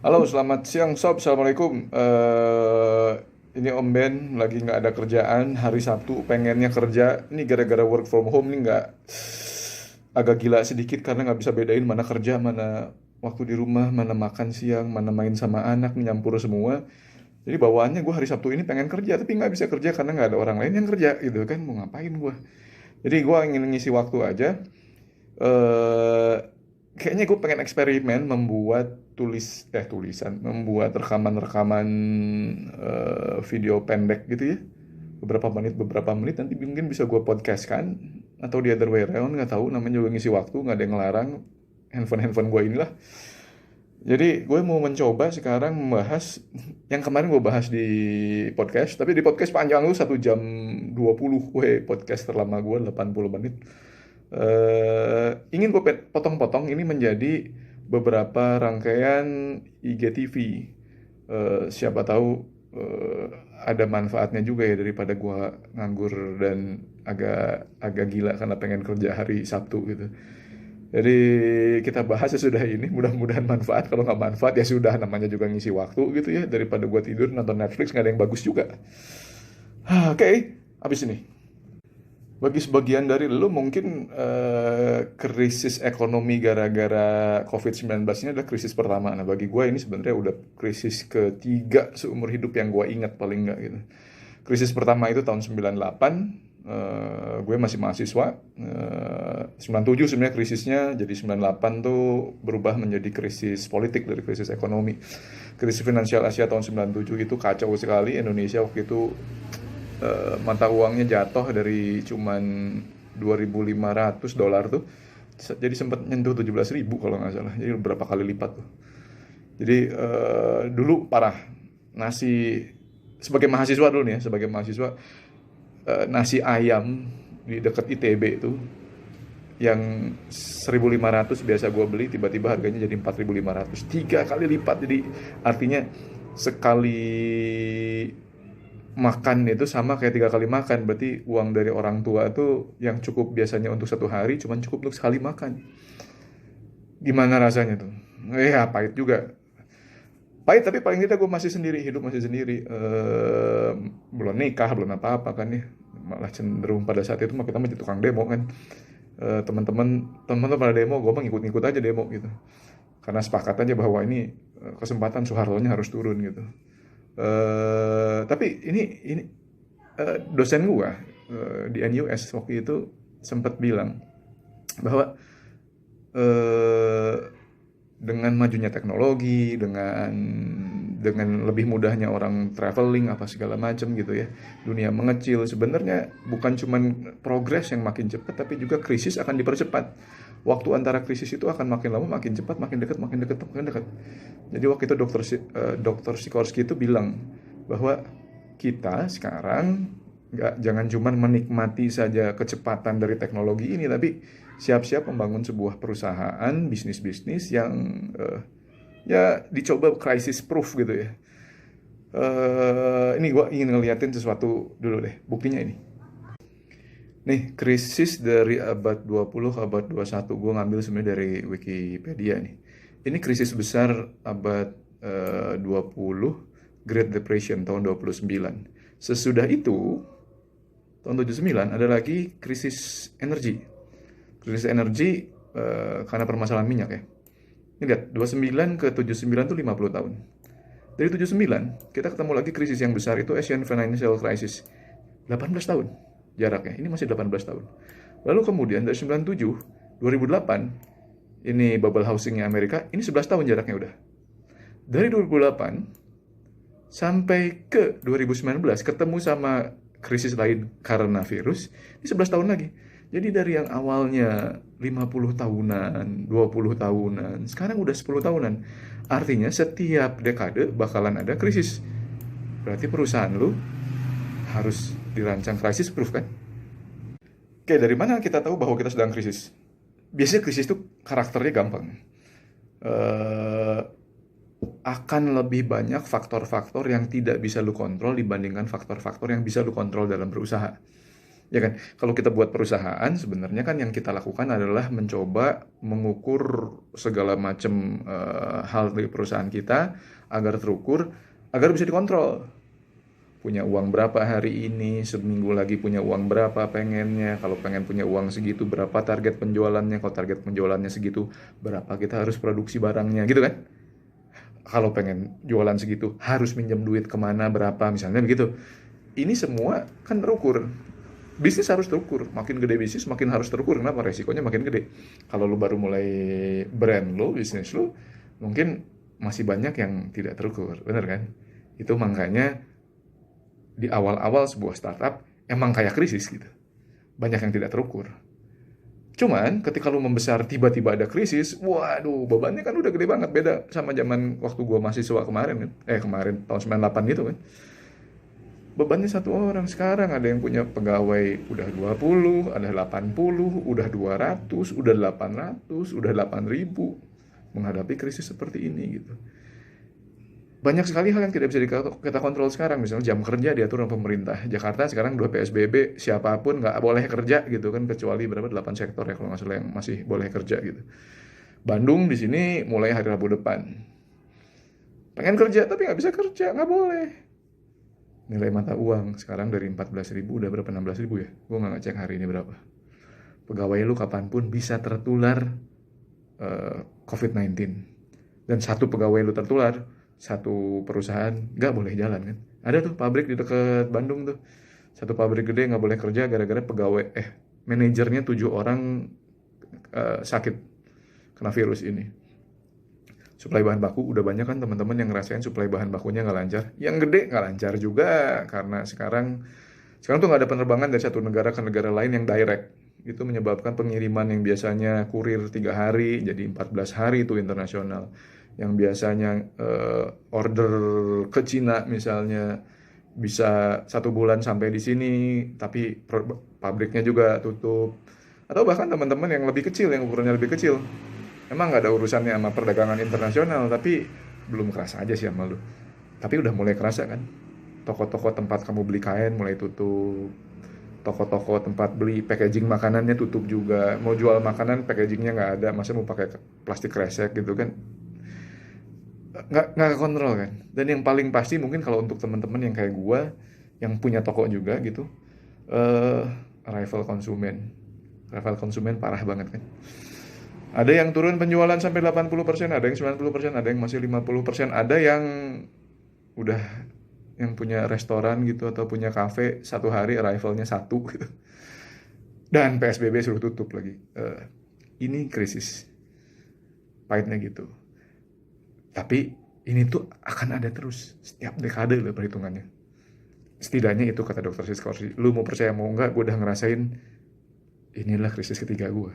Halo, selamat siang Sob. Assalamualaikum. Ini Om Ben lagi nggak ada kerjaan. Hari Sabtu pengennya kerja. Ini gara-gara work from home nih nggak agak gila sedikit karena nggak bisa bedain mana kerja, mana waktu di rumah, mana makan siang, mana main sama anak, nyampur semua. Jadi bawaannya gue hari Sabtu ini pengen kerja tapi nggak bisa kerja karena nggak ada orang lain yang kerja gitu kan. Mau ngapain gue? Jadi gue ingin ngisi waktu aja. eh Kayaknya gue pengen eksperimen membuat tulisan, membuat rekaman-rekaman video pendek gitu ya, beberapa menit nanti mungkin bisa gue podcastkan atau di other way around, nggak tahu, namanya juga ngisi waktu, nggak ada yang ngelarang. Handphone gue inilah. Jadi gue mau mencoba sekarang membahas yang kemarin gue bahas di podcast, tapi di podcast panjang lu 1 jam 20, podcast terlama gue 80 menit. Ingin gue potong-potong ini menjadi beberapa rangkaian IGTV. Siapa tahu ada manfaatnya juga ya daripada gue nganggur dan agak agak gila karena pengen kerja hari Sabtu gitu. Jadi kita bahas sesudah ini, mudah-mudahan manfaat. Kalau nggak manfaat ya sudah, namanya juga ngisi waktu gitu ya, daripada gue tidur nonton Netflix nggak ada yang bagus juga. Oke, habis ini. Bagi sebagian dari lu mungkin krisis ekonomi gara-gara COVID-19 ini adalah krisis pertama. Nah bagi gue ini sebenarnya udah krisis ketiga seumur hidup yang gue ingat paling nggak gitu. Krisis pertama itu tahun 98, gue masih mahasiswa. 97 sebenarnya krisisnya, jadi 98 tuh berubah menjadi krisis politik dari krisis ekonomi. Krisis finansial Asia tahun 97 itu kacau sekali. Indonesia waktu itu mata uangnya jatuh dari cuman 2.500 dolar tuh jadi sempat nyentuh 17.000 kalau nggak salah, jadi berapa kali lipat tuh. Jadi dulu parah. Nasi, sebagai mahasiswa dulu nih ya, sebagai mahasiswa, nasi ayam di dekat ITB itu yang 1.500 biasa gue beli, tiba-tiba harganya jadi 4.500, 3 kali lipat. Jadi artinya sekali makan itu sama kayak 3 kali makan. Berarti uang dari orang tua tuh yang cukup biasanya untuk 1 hari cuman cukup untuk sekali makan. Gimana rasanya tuh? Ya pahit juga. Pahit tapi paling tidak gue masih sendiri, hidup masih sendiri. Belum nikah, belum apa-apa kan ya. Malah cenderung pada saat itu mah kita menjadi tukang demo kan. Teman-teman tuh pada demo, gue mah ngikut-ngikut aja demo gitu. Karena sepakat aja bahwa ini kesempatan Soeharto-nya harus turun gitu. Tapi ini dosen gua di NUS waktu itu sempat bilang bahwa eh, dengan majunya teknologi, dengan lebih mudahnya orang traveling apa segala macam gitu ya, dunia mengecil, sebenarnya bukan cuman progres yang makin cepat, tapi juga krisis akan dipercepat. Waktu antara krisis itu akan makin lama makin cepat, makin dekat, makin dekat, makin dekat. Jadi waktu itu dokter Sikorski itu bilang bahwa kita sekarang jangan cuma menikmati saja kecepatan dari teknologi ini, tapi siap-siap membangun sebuah perusahaan bisnis-bisnis yang ya dicoba crisis proof gitu ya. Ini gue ingin ngeliatin sesuatu dulu deh, buktinya ini. Nih, krisis dari abad 20 ke abad 21, gue ngambil sebenarnya dari Wikipedia nih. Ini krisis besar abad 20, Great Depression tahun 29. Sesudah itu, tahun 79 ada lagi krisis energi. Krisis energi karena permasalahan minyak ya. Ini lihat, 29 ke 79 itu 50 tahun. Dari 79, kita ketemu lagi krisis yang besar itu Asian Financial Crisis. 18 tahun jaraknya, ini masih 18 tahun. Lalu kemudian dari 97, 2008, ini bubble housingnya Amerika, ini 11 tahun jaraknya udah. Dari 2008 sampai ke 2019 ketemu sama krisis lain karena virus, ini 11 tahun lagi. Jadi dari yang awalnya 50 tahunan, 20 tahunan, sekarang udah 10 tahunan. Artinya setiap dekade bakalan ada krisis. Berarti perusahaan lu harus dirancang krisis proof kan? Oke, dari mana kita tahu bahwa kita sedang krisis? Biasanya krisis itu karakternya gampang. Eh, Akan lebih banyak faktor-faktor yang tidak bisa lu kontrol dibandingkan faktor-faktor yang bisa lu kontrol dalam berusaha. Ya kan, kalau kita buat perusahaan sebenarnya kan yang kita lakukan adalah mencoba mengukur segala macam hal dari perusahaan kita agar terukur, agar bisa dikontrol. Punya uang berapa hari ini, seminggu lagi punya uang berapa pengennya, kalau pengen punya uang segitu berapa target penjualannya, kalau target penjualannya segitu berapa kita harus produksi barangnya gitu kan. Kalau pengen jualan segitu harus minjem duit kemana berapa misalnya begitu. Ini semua kan terukur. Bisnis harus terukur, makin gede bisnis makin harus terukur. Kenapa? Resikonya makin gede. Kalau lu baru mulai brand lu, bisnis lu, mungkin masih banyak yang tidak terukur, bener kan? Itu makanya di awal-awal sebuah startup emang kayak krisis gitu, banyak yang tidak terukur. Cuman ketika lu membesar tiba-tiba ada krisis, waduh bebannya kan udah gede banget, beda sama zaman waktu gua mahasiswa kemarin kan. Kemarin tahun 98 gitu kan. Bebannya satu orang, sekarang ada yang punya pegawai udah 20, ada 80, udah 200, udah 800, udah 8.000 menghadapi krisis seperti ini gitu. Banyak sekali hal yang tidak bisa kita kontrol sekarang, misalnya jam kerja diatur oleh pemerintah. Jakarta sekarang 2 PSBB, siapapun nggak boleh kerja gitu kan, kecuali berapa 8 sektor ya kalau nggak salah yang masih boleh kerja gitu. Bandung di sini mulai hari Rabu depan. Pengen kerja tapi nggak bisa kerja, nggak boleh. Nilai mata uang sekarang dari 14.000 udah berapa, 16.000 ya? Gue nggak ngecek hari ini berapa. Pegawai lu kapanpun bisa tertular COVID-19. Dan satu pegawai lu tertular, satu perusahaan nggak boleh jalan kan. Ada tuh pabrik di dekat Bandung tuh. Satu pabrik gede nggak boleh kerja gara-gara pegawai, manajernya 7 orang sakit kena virus ini. Suplai bahan baku udah banyak kan teman-teman yang ngerasain suplai bahan bakunya nggak lancar. Yang gede nggak lancar juga karena sekarang tuh nggak ada penerbangan dari satu negara ke negara lain yang direct. Itu menyebabkan pengiriman yang biasanya kurir 3 hari jadi 14 hari itu internasional. Yang biasanya order ke Cina misalnya bisa 1 bulan sampai di sini, tapi pabriknya juga tutup. Atau bahkan teman-teman yang lebih kecil, yang ukurannya lebih kecil, emang nggak ada urusannya sama perdagangan internasional, tapi belum kerasa aja sih sama lu. Tapi udah mulai kerasa kan. Toko-toko tempat kamu beli kain mulai tutup. Toko-toko tempat beli packaging makanannya tutup juga. Mau jual makanan packagingnya nggak ada, masa mau pakai plastik kresek gitu kan. Nggak kontrol kan. Dan yang paling pasti mungkin kalau untuk teman-teman yang kayak gua, yang punya toko juga gitu, arrival konsumen. Arrival konsumen parah banget kan. Ada yang turun penjualan sampai 80%, ada yang 90%, ada yang masih 50%, ada yang udah yang punya restoran gitu atau punya kafe 1 hari arrivalnya 1 gitu. Dan PSBB suruh tutup lagi. Ini krisis. Pahitnya gitu. Tapi ini tuh akan ada terus setiap dekade loh perhitungannya. Setidaknya itu kata Dr. Siskorsi. Lu mau percaya mau enggak, gue udah ngerasain inilah krisis ketiga gue.